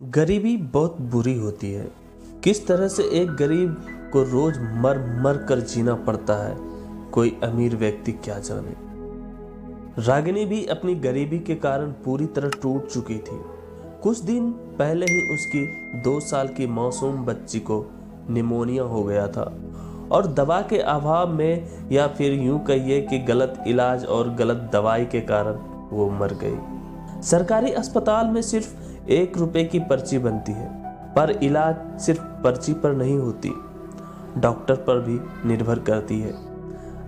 गरीबी बहुत बुरी होती है। किस तरह से एक गरीब को रोज मर मर कर जीना पड़ता है, कोई अमीर व्यक्ति क्या जाने। रागिनी भी अपनी गरीबी के कारण पूरी तरह टूट चुकी थी। कुछ दिन पहले ही उसकी 2 साल की मासूम बच्ची को निमोनिया हो गया था और दवा के अभाव में या फिर यूं कहिए कि गलत इलाज और गलत दवाई के कारण वो मर गई। सरकारी अस्पताल में सिर्फ 1 रुपए की पर्ची बनती है, पर इलाज सिर्फ पर्ची पर नहीं होती, डॉक्टर पर भी निर्भर करती है।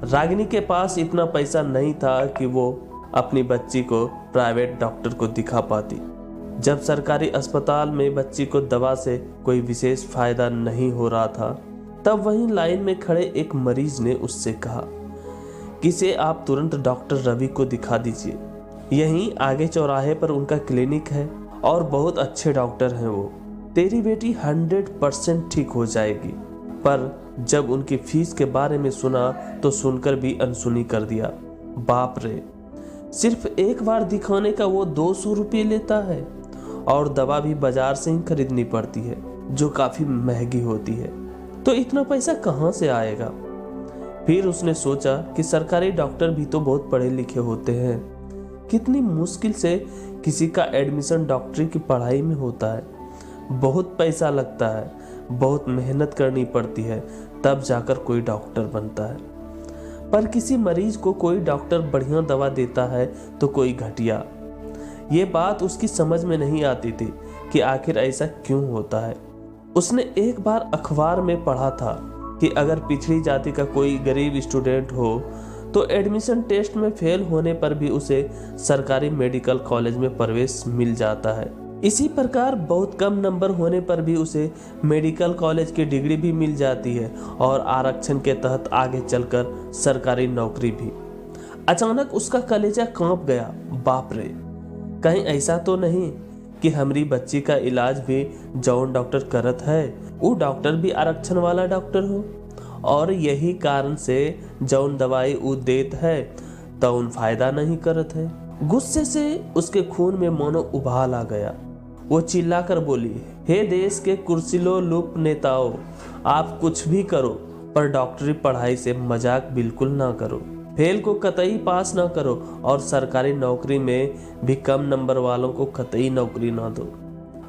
रागिनी के पास इतना पैसा नहीं था कि वो अपनी बच्ची को प्राइवेट डॉक्टर को दिखा पाती। जब सरकारी अस्पताल में बच्ची को दवा से कोई विशेष फायदा नहीं हो रहा था, तब वहीं लाइन में खड़े एक मरीज ने उससे कहा कि इसे आप तुरंत डॉक्टर रवि को दिखा दीजिए। यहीं आगे चौराहे पर उनका क्लिनिक है और बहुत अच्छे डॉक्टर हैं वो। तेरी बेटी 100% ठीक हो जाएगी। पर जब उनकी फीस के बारे में सुना तो सुनकर भी अनसुनी कर दिया। बाप रे, सिर्फ एक बार दिखाने का वो 200 रुपये लेता है और दवा भी बाजार से ही खरीदनी पड़ती है, जो काफी महंगी होती है। तो इतना पैसा कहाँ से आएगा? फिर उसने सोचा कि सरकारी डॉक्टर भी तो बहुत पढ़े लिखे होते हैं। कितनी मुश्किल से किसी का एडमिशन डॉक्टरी की पढ़ाई में होता है। बहुत पैसा लगता है, बहुत मेहनत करनी पड़ती है, तब जाकर कोई डॉक्टर बनता है। पर किसी मरीज को कोई डॉक्टर बढ़िया दवा देता है तो कोई घटिया। ये बात उसकी समझ में नहीं आती थी कि आखिर ऐसा क्यों होता है। उसने एक बार अखबार में पढ़ा था कि अगर पिछड़ी जाति का कोई गरीब स्टूडेंट हो तो एडमिशन टेस्ट में फेल होने पर भी उसे सरकारी मेडिकल कॉलेज में प्रवेश मिल जाता है। इसी प्रकार बहुत कम नंबर होने पर भी उसे मेडिकल कॉलेज की डिग्री भी मिल जाती है और आरक्षण के तहत आगे चलकर सरकारी नौकरी भी। अचानक उसका कलेजा कांप गया। बाप रे, कहीं ऐसा तो नहीं कि हमारी बच्ची का इलाज भी जौन डॉक्टर करत है वो डॉक्टर भी आरक्षण वाला डॉक्टर हो, और यही कारण से जौन दवाई वो देत है तौन फायदा नहीं करत है। गुस्से से उसके खून में मानो उबाल आ गया। वो चिल्लाकर बोली, हे देश के कुर्सिलो लूप नेताओं, आप कुछ भी करो पर डॉक्टरी पढ़ाई से मजाक बिल्कुल ना करो। फेल को कतई पास ना करो और सरकारी नौकरी में भी कम नंबर वालों को कतई नौकरी ना दो।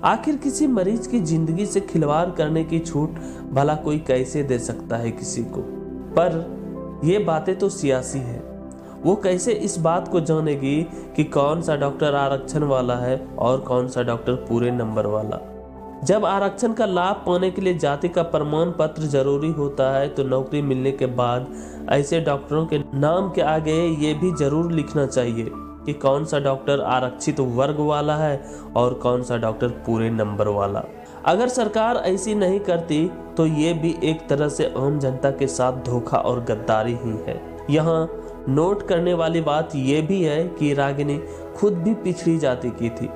आखिर किसी मरीज की जिंदगी से खिलवाड़ करने की छूट भला कोई कैसे दे सकता है किसी को? पर ये बातें तो सियासी है। वो कैसे इस बात को जानेगी कि कौन सा डॉक्टर आरक्षण वाला है और कौन सा डॉक्टर पूरे नंबर वाला? जब आरक्षण का लाभ पाने के लिए जाति का प्रमाण पत्र जरूरी होता है तो नौकरी मिलने के बाद ऐसे डॉक्टरों के नाम के आगे ये भी जरूर लिखना चाहिए कि कौन सा डॉक्टर आरक्षित वर्ग वाला है और कौन सा डॉक्टर पूरे नंबर वाला। अगर सरकार ऐसी नहीं करती तो ये भी एक तरह से आम जनता के साथ धोखा और गद्दारी ही है। यहाँ नोट करने वाली बात ये भी है कि रागिनी खुद भी पिछड़ी जाति की थी,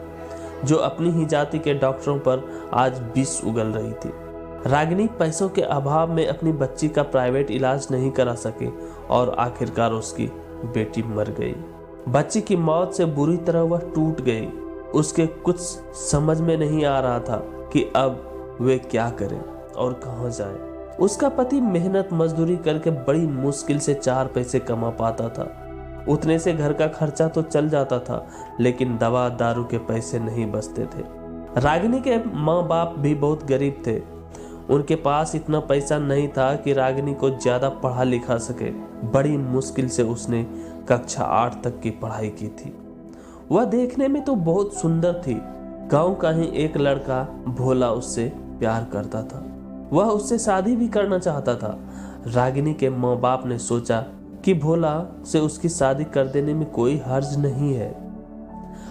जो अपनी ही जाति के डॉक्टरों पर आज विष उगल रही थी। रागिनी पैसों के अभाव में अपनी बच्ची का प्राइवेट इलाज नहीं करा सके और आखिरकार उसकी बेटी मर गई। बच्ची की मौत से बुरी तरह वह टूट गई। उसके कुछ समझ में नहीं आ रहा था कि अब वे क्या करें और कहां जाए। उसका पति मेहनत मजदूरी करके बड़ी मुश्किल से 4 पैसे कमा पाता था। उतने से घर का खर्चा तो चल जाता था, लेकिन दवा दारू के पैसे नहीं बचते थे। रागिनी के माँ बाप भी बहुत गरीब थे। उनके पास इतना पैसा नहीं था कि रागिनी को ज्यादा पढ़ा लिखा सके। बड़ी मुश्किल से उसने कक्षा 8 तक की पढ़ाई की थी। वह देखने में तो बहुत सुंदर थी। गांव का ही एक लड़का भोला उससे प्यार करता था। वह उससे शादी भी करना चाहता था। रागिनी के माँ बाप ने सोचा कि भोला से उसकी शादी कर देने में कोई हर्ज नहीं है।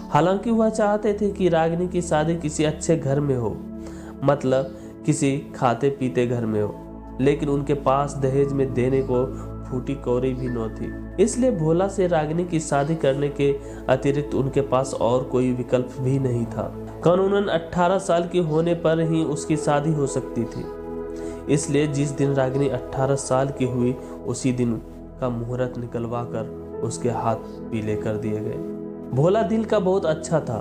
हालांकि वह चाहते थे कि रागिनी की शादी किसी अच्छे घर में हो, मतलब किसी खाते पीते घर में हो, लेकिन उनके पास दहेज में देने को फूटी कौड़ी भी न थी। इसलिए भोला से रागिनी की शादी करने के अतिरिक्त उनके पास और कोई विकल्प भी नहीं था। कानूनन 18 साल की होने पर ही उसकी शादी हो सकती थी। इसलिए जिस दिन रागिनी 18 साल की हुई उसी दिन का मुहूर्त निकलवा कर उसके हाथ पीले कर दिए गए। भोला दिल का बहुत अच्छा था,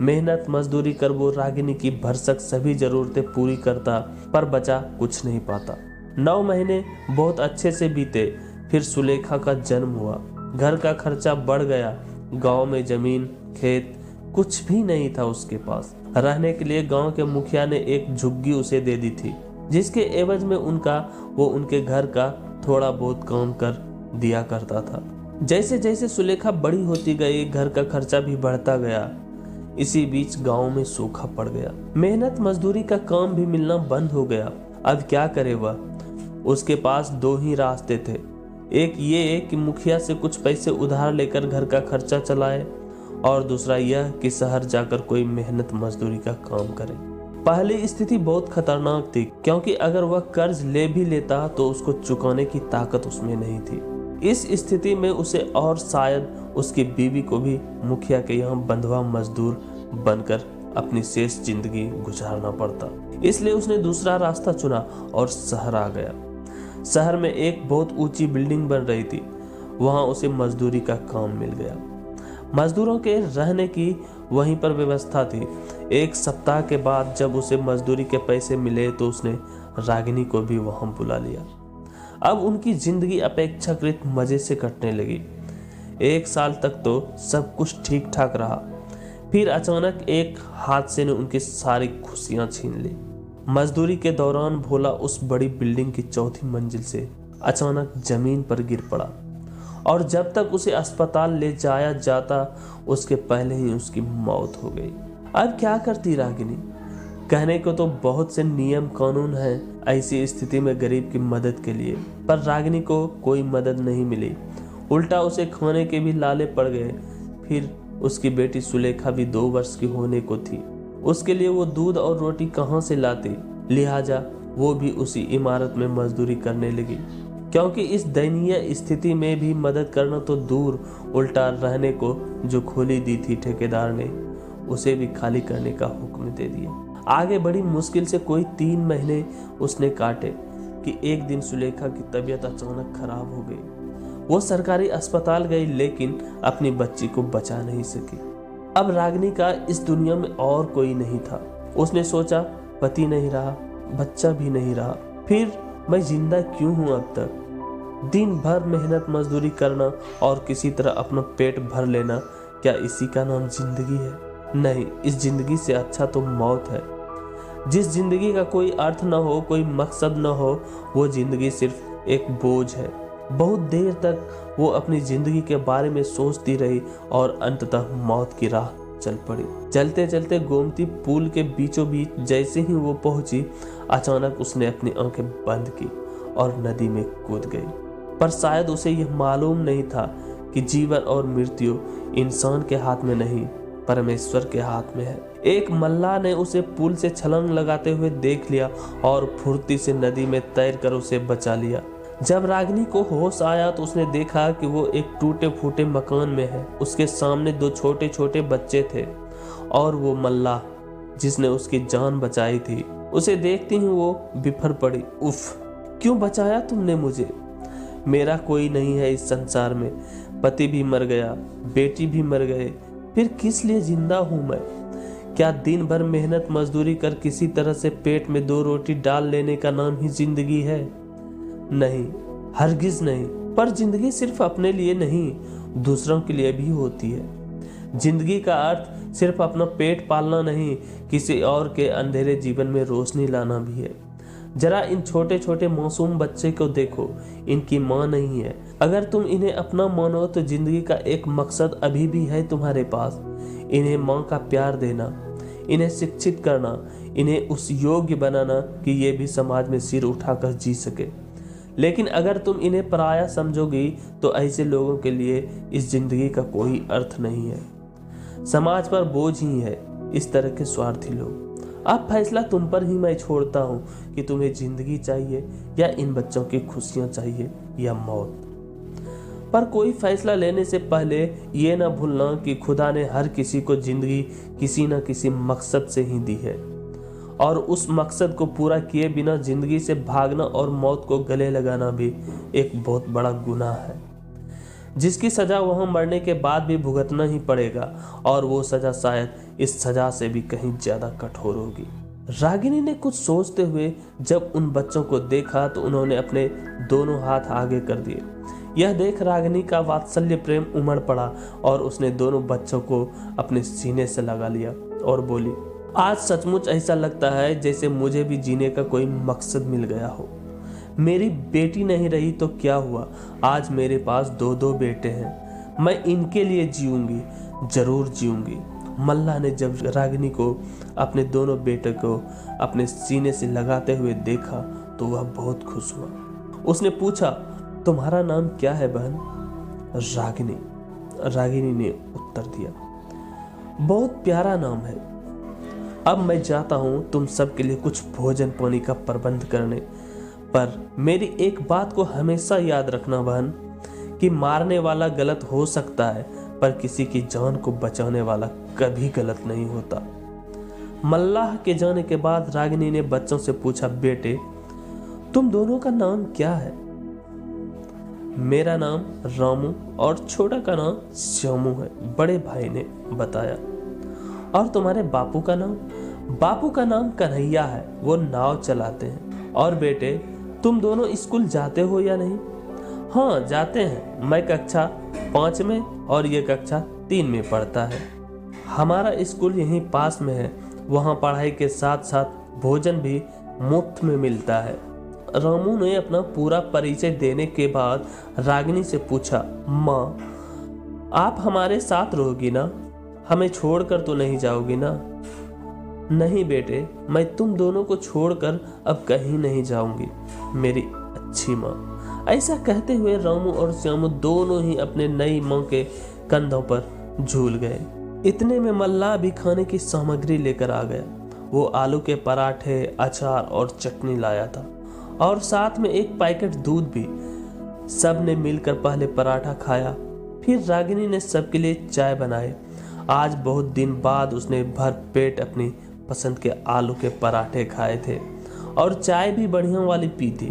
मेहनत मजदूरी कर वो रागिनी की भरसक सभी जरूरतें पूरी करता, पर बचा कुछ नहीं पाता। 9 महीने बहुत अच्छे से बीते। फिर सुलेखा का जन्म हुआ। घर का खर्चा बढ़ गया। गांव में जमीन खेत कुछ भी नहीं था उसके पास। रहने के लिए गांव के मुखिया ने एक झुग्गी उसे दे दी थी, जिसके एवज में वो उनके घर का थोड़ा बहुत काम कर दिया करता था। जैसे जैसे सुलेखा बड़ी होती गई, घर का खर्चा भी बढ़ता गया। इसी बीच गांव में सूखा पड़ गया। मेहनत मजदूरी का काम भी मिलना बंद हो गया। अब क्या करे वह? उसके पास 2 ही रास्ते थे। एक ये कि मुखिया से कुछ पैसे उधार लेकर घर का खर्चा चलाए, और दूसरा यह कि शहर जाकर कोई मेहनत मजदूरी का काम करे। पहली स्थिति बहुत खतरनाक थी, क्योंकि अगर वह कर्ज ले भी लेता तो उसको चुकाने की ताकत उसमें नहीं थी। इस स्थिति में उसे और शायद उसकी बीवी को भी मुखिया के यहाँ बंधुआ मजदूर बनकर अपनी शेष जिंदगी गुजारना पड़ता। इसलिए उसने दूसरा रास्ता चुना और शहर आ गया। शहर में एक बहुत ऊंची बिल्डिंग बन रही थी। वहां उसे मजदूरी का काम मिल गया। मजदूरों के रहने की वहीं पर व्यवस्था थी। 1 सप्ताह के बाद जब उसे मजदूरी के पैसे मिले तो उसने रागिनी को भी वहां बुला लिया। अब उनकी जिंदगी अपेक्षाकृत मजे से कटने लगी। 1 साल तक तो सब कुछ ठीक ठाक रहा। फिर अचानक एक हादसे ने उनकी सारी खुशियां छीन ली। मजदूरी के दौरान भोला उस बड़ी बिल्डिंग की 4थी मंजिल से अचानक जमीन पर गिर पड़ा, और जब तक उसे अस्पताल ले जाया जाता उसके पहले ही उसकी मौत हो गई। अब क्या करती रागिनी? कहने को तो बहुत से नियम कानून हैं ऐसी स्थिति में गरीब की मदद के लिए, पर रागिनी को कोई मदद नहीं मिली। उल्टा उसे खाने के भी लाले पड़ गए। फिर उसकी बेटी सुलेखा भी 2 वर्ष की होने को थी। उसके लिए वो दूध और रोटी कहाँ से लाती? लिहाजा वो भी उसी इमारत में मजदूरी करने लगी, क्योंकि इस दयनीय स्थिति में भी मदद करना तो दूर, उल्टा रहने को जो खोली दी थी ठेकेदार ने, उसे भी खाली करने का हुक्म दे दिया। आगे बड़ी मुश्किल से कोई 3 महीने उसने काटे कि एक दिन सुलेखा की तबीयत अचानक खराब हो गई। वो सरकारी अस्पताल गई, लेकिन अपनी बच्ची को बचा नहीं सकी। अब रागिनी का इस दुनिया में और कोई नहीं था। उसने सोचा, पति नहीं रहा, बच्चा भी नहीं रहा, फिर मैं जिंदा क्यों हूं अब तक? दिन भर मेहनत मजदूरी करना और किसी तरह अपना पेट भर लेना, क्या इसी का नाम जिंदगी है? नहीं, इस जिंदगी से अच्छा तो मौत है। जिस जिंदगी का कोई अर्थ न हो, कोई मकसद न हो, वो जिंदगी सिर्फ एक बोझ है। बहुत देर तक वो अपनी जिंदगी के बारे में सोचती रही और अंततः मौत की राह चल पड़ी। चलते चलते गोमती पुल के बीचों बीच जैसे ही वो पहुंची, अचानक उसने अपनी आंखें बंद की और नदी में कूद गई। पर शायद उसे यह मालूम नहीं था कि जीवन और मृत्यु इंसान के हाथ में नहीं, परमेश्वर के हाथ में है। एक मल्लाह ने उसे पुल से छलांग लगाते हुए देख लिया और फुर्ती से नदी में तैरकर उसे बचा लिया। जब रागिनी को होश आया तो उसने देखा कि वो एक टूटे फूटे मकान में है। उसके सामने 2 छोटे छोटे बच्चे थे और वो मल्लाह जिसने उसकी जान बचाई थी। उसे देखती ही वो बिफर पड़ी। उफ, क्यों बचाया तुमने मुझे? मेरा कोई नहीं है इस संसार में। पति भी मर गया, बेटी भी मर गए, फिर किस लिए जिंदा हूं मैं? क्या दिन भर मेहनत मजदूरी कर किसी तरह से पेट में 2 रोटी डाल लेने का नाम ही जिंदगी है? नहीं, हरगिज नहीं। पर जिंदगी सिर्फ अपने लिए नहीं, दूसरों के लिए भी होती है। जिंदगी का अर्थ सिर्फ अपना पेट पालना नहीं, किसी और के अंधेरे जीवन में रोशनी लाना भी है। जरा इन छोटे छोटे मासूम बच्चे को देखो, इनकी माँ नहीं है। अगर तुम इन्हें अपना मानो तो जिंदगी का एक मकसद अभी भी है तुम्हारे पास। इन्हें माँ का प्यार देना, इन्हें शिक्षित करना, इन्हें उस योग्य बनाना कि ये भी समाज में सिर उठाकर जी सके। लेकिन अगर तुम इन्हें पराया समझोगी तो ऐसे लोगों के लिए इस जिंदगी का कोई अर्थ नहीं है। समाज पर बोझ ही है इस तरह के स्वार्थी लोग। अब फैसला तुम पर ही मैं छोड़ता हूँ कि तुम्हें जिंदगी चाहिए या इन बच्चों की खुशियाँ चाहिए या मौत। पर कोई फैसला लेने से पहले ये ना भूलना कि खुदा ने हर किसी को जिंदगी किसी न किसी मकसद से ही दी है, और उस मकसद को पूरा किए बिना जिंदगी से भागना और मौत को गले लगाना भी एक बहुत बड़ा गुनाह है। जिसकी सजा वहां मरने के बाद भी भुगतना ही पड़ेगा, और वो सजा शायद इस सजा से भी कहीं ज्यादा कठोर होगी। रागिनी ने कुछ सोचते हुए जब उन बच्चों को देखा तो उन्होंने अपने दोनों हाथ आगे कर दिए। यह देख रागिनी का वात्सल्य प्रेम उमड़ पड़ा और उसने दोनों बच्चों को अपने सीने से लगा लिया और बोली, आज सचमुच ऐसा लगता है जैसे मुझे भी जीने का कोई मकसद मिल गया हो। मेरी बेटी नहीं रही तो क्या हुआ, आज मेरे पास दो बेटे हैं, मैं इनके लिए जीऊंगी, जरूर जीऊंगी। मल्लाह ने जब रागिनी को अपने दोनों बेटे को अपने सीने से लगाते हुए देखा तो वह बहुत खुश हुआ। उसने पूछा, तुम्हारा नाम क्या है बहन? रागिनी। रागिनी ने उत्तर दिया, बहुत प्यारा नाम है। अब मैं जाता हूं तुम सबके लिए कुछ भोजन पानी का प्रबंध करने, पर मेरी एक बात को हमेशा याद रखना बहन, कि मारने वाला गलत हो सकता है पर किसी की जान को बचाने वाला कभी गलत नहीं होता। मल्लाह के जाने के बाद रागिनी ने बच्चों से पूछा, बेटे तुम दोनों का नाम क्या है? मेरा नाम रामू और छोटा का नाम श्यामू है, बड़े भाई ने बताया। और तुम्हारे बापू का नाम? बापू का नाम कन्हैया है, वो नाव चलाते हैं। और बेटे तुम दोनों स्कूल जाते हो या नहीं? हाँ जाते हैं, मैं कक्षा 5 में और ये कक्षा 3 में पढ़ता है। हमारा स्कूल यहीं पास में है, वहाँ पढ़ाई के साथ साथ भोजन भी मुफ्त में मिलता है। रामू ने अपना पूरा परिचय देने के बाद रागिनी से पूछा, माँ आप हमारे साथ रहोगी ना? हमें छोड़कर तो नहीं जाओगी ना? नहीं बेटे, मैं तुम दोनों को छोड़कर अब कहीं नहीं जाऊंगी, मेरी अच्छी माँ। ऐसा कहते हुए रामू और श्यामू दोनों ही अपने नई माँ के कंधों पर झूल गए। इतने में मल्लाह भी खाने की सामग्री लेकर आ गया। वो आलू के पराठे, अचार और चटनी लाया था और साथ में एक पैकेट दूध भी। सब ने मिलकर पहले पराठा खाया, फिर रागिनी ने सबके लिए चाय बनाए। आज बहुत दिन बाद उसने भर पेट अपनी पसंद के आलू के पराठे खाए थे और चाय भी बढ़िया वाली पी थी।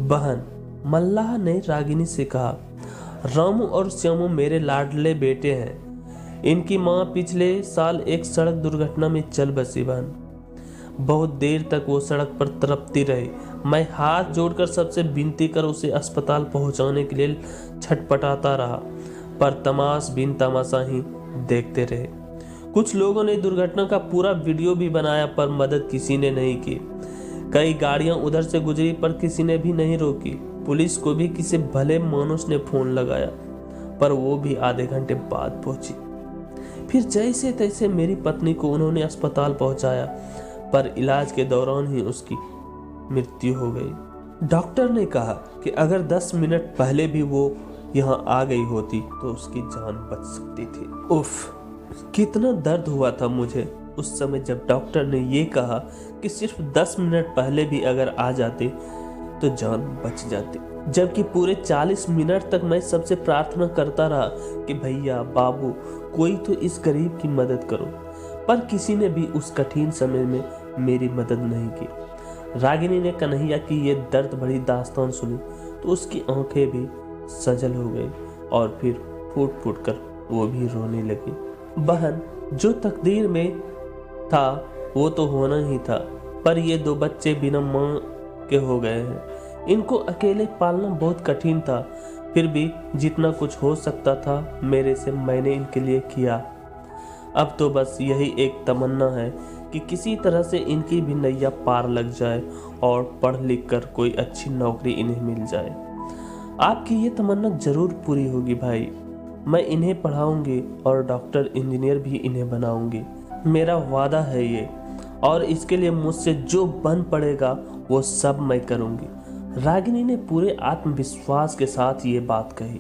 बहन, मल्लाह ने रागिनी से कहा, रामू और श्यामू मेरे लाडले बेटे हैं। इनकी माँ पिछले साल एक सड़क दुर्घटना में चल बसी बहन। बहुत देर तक वो सड़क पर तड़पती रही। मैं हाथ जोड़कर सबसे विनती कर उसे अस्पताल पहुंचाने के लिए छटपटाता रहा, पर तमाश बिन तमाशा ही देखते रहे। कुछ लोगों ने दुर्घटना का पूरा वीडियो भी बनाया, पर मदद किसी ने नहीं की। कई गाड़ियां उधर से गुजरी पर किसी ने भी नहीं रोकी। पुलिस को भी किसी भले मानुस ने फोन लगाया, पर वो भी आधे घंटे बाद पहुंची। फिर जैसे तैसे मेरी पत्नी को उन्होंने अस्पताल पहुंचाया, पर इलाज के दौरान ही उसकी मृत्यु हो गई। डॉक्टर ने कहा कि अगर 10 मिनट पहले भी वो यहाँ आ गई होती तो उसकी जान बच सकती थी। उफ, कितना दर्द हुआ था मुझे उस समय जब डॉक्टर ने ये कहा कि सिर्फ 10 मिनट पहले भी अगर आ जाती तो जान बच जाती। जबकि पूरे 40 मिनट तक मैं सबसे प्रार्थना करता रहा कि भैया, बाबू, कोई तो इस गरीब की मदद करो, पर किसी ने भी उस कठिन समय में मेरी मदद नहीं की। रागिनी ने कन्हैया की ये दर्द भरी दास्तान सुनी तो उसकी आंखें भी सजल हो गई और फिर फूट फूट कर वो भी रोने लगी। बहन, जो तकदीर में था वो तो होना ही था, पर ये 2 बच्चे बिना माँ के हो गए हैं। इनको अकेले पालना बहुत कठिन था, फिर भी जितना कुछ हो सकता था मेरे से मैंने इनके लिए किया। अब तो बस यही एक तमन्ना है कि किसी तरह से इनकी भी नैया पार लग जाए और पढ़ लिख कर कोई अच्छी नौकरी इन्हें मिल जाए। आपकी ये तमन्ना जरूर पूरी होगी भाई। मैं इन्हें पढ़ाऊंगी और डॉक्टर, इंजीनियर भी इन्हें बनाऊंगी। मेरा वादा है ये, और इसके लिए मुझसे जो बन पड़ेगा वो सब मैं करूंगी। रागिनी ने पूरे आत्मविश्वास के साथ ये बात कही।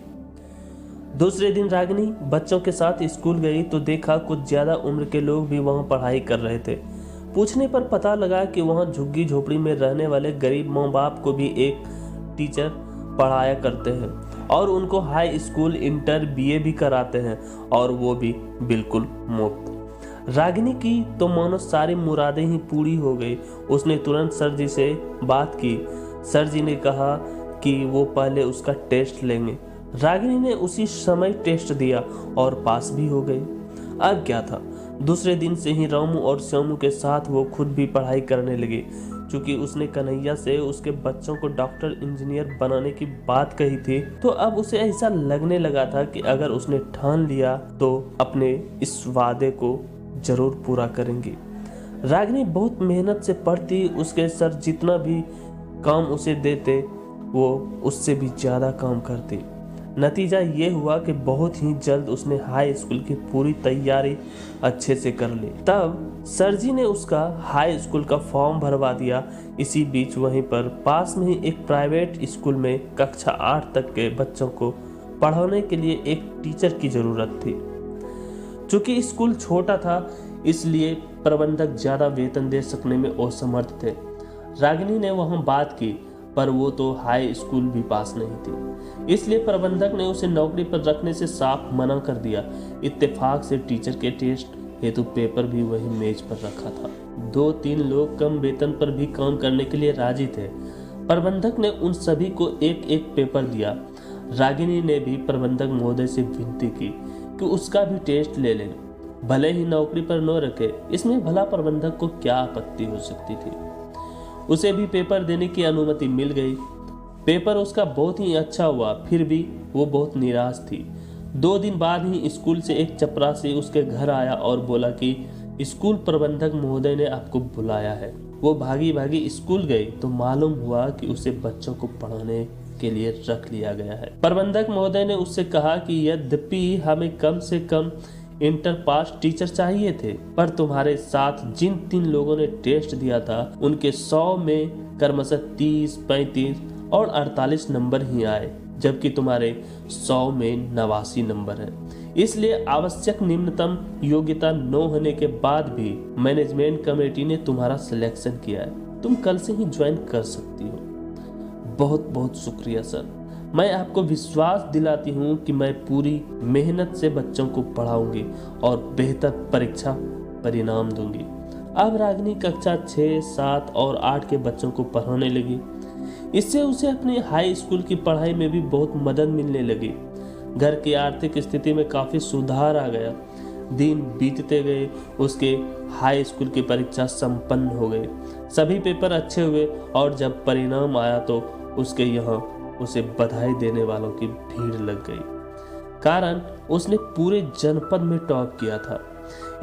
दूसरे दिन रागिनी बच्चों के साथ स्कूल गई तो देखा कुछ ज्यादा उम्र के लोग भी वहां पढ़ाई कर रहे थे। पूछने पर पता लगा कि वहां झुग्गी झोपड़ी में रहने वाले गरीब माँ बाप को भी एक टीचर पढ़ाया करते हैं और उनको हाई स्कूल, इंटर, बीए भी कराते हैं, और वो भी बिल्कुल मुफ्त। रागिनी की तो मानो सारी मुरादें ही पूरी हो गई। उसने तुरंत सर जी से बात की। सर जी ने कहा कि वो पहले उसका टेस्ट लेंगे। रागिनी ने उसी समय टेस्ट दिया और पास भी हो गई। अब क्या था, दूसरे दिन से ही रामू और श्यामू के साथ वो खुद भी पढ़ाई करने लगे। क्योंकि उसने कन्हैया से उसके बच्चों को डॉक्टर इंजीनियर बनाने की बात कही थी, तो अब उसे ऐसा लगने लगा था कि अगर उसने ठान लिया तो अपने इस वादे को जरूर पूरा करेंगे। रागिनी बहुत मेहनत से पढ़ती, उसके सर जितना भी काम उसे देते वो उससे भी ज्यादा काम करती। नतीजा ये हुआ कि बहुत ही जल्द उसने हाई स्कूल की पूरी तैयारी अच्छे से कर ली। तब सर जी ने उसका हाई स्कूल का फॉर्म भरवा दिया। इसी बीच वहीं पर पास में ही एक प्राइवेट स्कूल में कक्षा 8 तक के बच्चों को पढ़ाने के लिए एक टीचर की जरूरत थी। चूंकि स्कूल छोटा था इसलिए प्रबंधक ज्यादा वेतन दे सकने में असमर्थ थे। रागिनी ने वहां बात की, पर वो तो हाई स्कूल भी पास नहीं थी, इसलिए प्रबंधक ने उसे नौकरी पर रखने से साफ मना कर दिया। इत्तेफाक से टीचर के टेस्ट हेतु पेपर भी वही मेज पर रखा था। 2-3 लोग कम वेतन पर भी काम करने के लिए राजी थे। प्रबंधक ने उन सभी को एक एक पेपर दिया। रागिनी ने भी प्रबंधक महोदय से विनती की कि उसका भी टेस्ट ले लें, भले ही नौकरी पर न रखे। इसमें भला प्रबंधक को क्या आपत्ति हो सकती थी। उसे भी पेपर देने की अनुमति मिल गई। पेपर उसका बहुत ही अच्छा हुआ, फिर भी वो बहुत निराश थी। 2 दिन बाद ही स्कूल से एक चपरासी उसके घर आया और बोला कि स्कूल प्रबंधक महोदय ने आपको बुलाया है। वो भागी भागी स्कूल गई तो मालूम हुआ कि उसे बच्चों को पढ़ाने के लिए रख लिया गया है। प्रबंधक महोदय ने उससे कहा कि यद्यपि हमें कम से कम इंटर पास टीचर चाहिए थे, पर तुम्हारे साथ जिन 3 लोगों ने टेस्ट दिया था उनके 100 में क्रमशः 30, 35 और 48 नंबर ही आए, जबकि तुम्हारे 100 में 89 नंबर है। इसलिए आवश्यक निम्नतम योग्यता न होने के बाद भी मैनेजमेंट कमेटी ने तुम्हारा सिलेक्शन किया है। तुम कल से ही ज्वाइन कर सकती हो। बहुत बहुत शुक्रिया सर। मैं आपको विश्वास दिलाती हूँ कि मैं पूरी मेहनत से बच्चों को पढ़ाऊंगी और बेहतर परीक्षा परिणाम दूंगी। अब रागिनी कक्षा 6, 7 और 8 के बच्चों को पढ़ाने लगी। इससे उसे अपने हाई स्कूल की पढ़ाई में भी बहुत मदद मिलने लगी। घर की आर्थिक स्थिति में काफी सुधार आ गया। दिन बीतते गए, उसके हाई स्कूल की परीक्षा संपन्न हो गई। सभी पेपर अच्छे हुए और जब परिणाम आया तो उसके यहाँ उसे बधाई देने वालों की भीड़ लग गई, कारण उसने पूरे जनपद में टॉप किया था।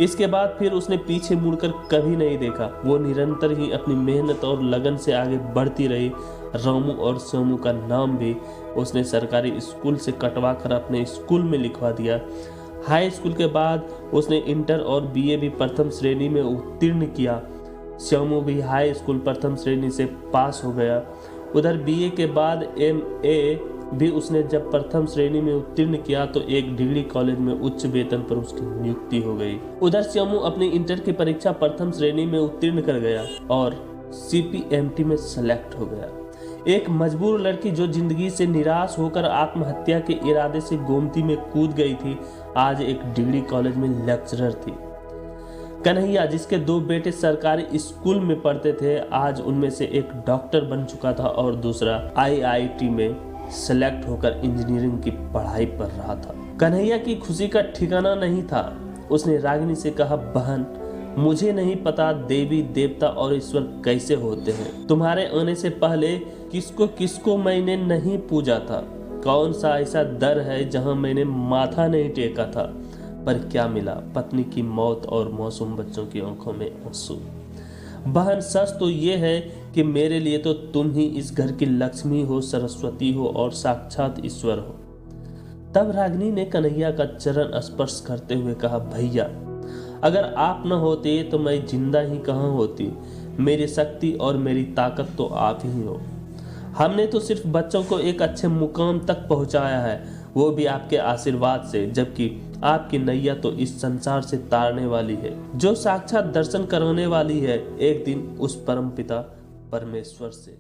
इसके बाद फिर उसने पीछे मुड़कर कभी नहीं देखा। वो निरंतर ही अपनी मेहनत और लगन से आगे बढ़ती रही। रामू और श्यामू का नाम भी उसने सरकारी स्कूल से कटवा कर अपने स्कूल में लिखवा दिया। हाई स्कूल के बाद उसने इंटर और बीए भी प्रथम श्रेणी में उत्तीर्ण किया। श्यामू भी हाई स्कूल प्रथम श्रेणी से पास हो गया। उधर बीए के बाद एमए भी उसने जब प्रथम श्रेणी में उत्तीर्ण किया तो एक डिग्री कॉलेज में उच्च वेतन पर उसकी नियुक्ति हो गई। उधर श्यामू अपनी इंटर की परीक्षा प्रथम श्रेणी में उत्तीर्ण कर गया और सीपीएमटी में सेलेक्ट हो गया। एक मजबूर लड़की जो जिंदगी से निराश होकर आत्महत्या के इरादे से गोमती में कूद गई थी, आज एक डिग्री कॉलेज में लेक्चरर थी। कन्हैया, जिसके 2 बेटे सरकारी स्कूल में पढ़ते थे, आज उनमें से एक डॉक्टर बन चुका था और दूसरा आईआईटी में सेलेक्ट होकर इंजीनियरिंग की पढ़ाई कर रहा था। कन्हैया की खुशी का ठिकाना नहीं था। उसने रागिनी से कहा, बहन, मुझे नहीं पता देवी देवता और ईश्वर कैसे होते हैं। तुम्हारे आने से पहले किसको किसको मैंने नहीं पूजा था। कौन सा ऐसा दर है जहां मैंने माथा नहीं टेका था, पर क्या मिला? पत्नी की मौत और मासूम बच्चों की आंखों में आंसू। बहन, सच तो ये है कि मेरे लिए तो तुम ही इस घर की लक्ष्मी हो, सरस्वती हो और साक्षात ईश्वर हो। तब रागिनी ने कन्हैया का चरण स्पर्श करते हुए कहा, भैया, अगर आप न होते तो मैं जिंदा ही कहाँ होती। मेरी शक्ति और मेरी ताकत तो आप ही हो। हमने तो सिर्फ बच्चों को एक अच्छे मुकाम तक पहुंचाया है, वो भी आपके आशीर्वाद से, जबकि आपकी नैया तो इस संसार से तारने वाली है, जो साक्षात दर्शन कराने वाली है एक दिन उस परमपिता परमेश्वर से।